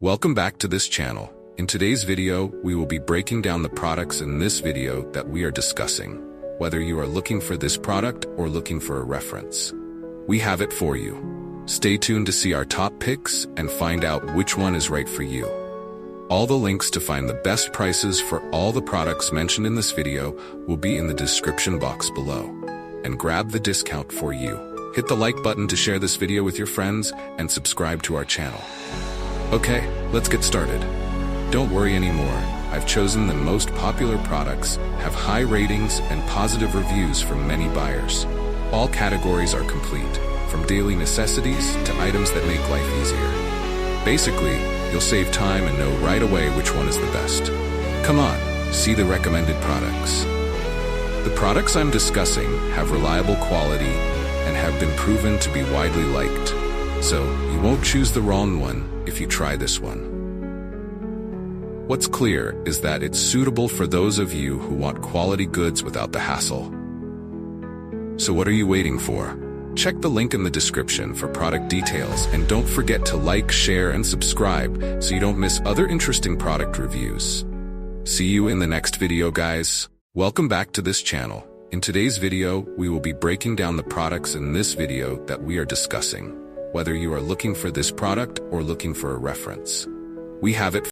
Welcome back to this channel. In today's video, we will be breaking down the products in this video that we are discussing. Whether you are looking for this product or looking for a reference, we have it for you. Stay tuned to see our top picks and find out which one is right for you. All the links to find the best prices for all the products mentioned in this video will be in the description box below. And grab the discount for you. Hit the like button to share this video with your friends and subscribe to our channel. Okay, let's get started. Don't worry anymore. I've chosen the most popular products, have high ratings and positive reviews from many buyers. All categories are complete, from daily necessities to items that make life easier. Basically, you'll save time and know right away which one is the best. Come on, see the recommended products. The products I'm discussing have reliable quality and have been proven to be widely liked. So, you won't choose the wrong one if you try this one. What's clear is that it's suitable for those of you who want quality goods without the hassle. So what are you waiting for? Check the link in the description for product details and don't forget to like, share, and subscribe so you don't miss other interesting product reviews. See you in the next video, guys. Welcome back to this channel. In today's video, we will be breaking down the products in this video that we are discussing. Whether you are looking for this product or looking for a reference, we have it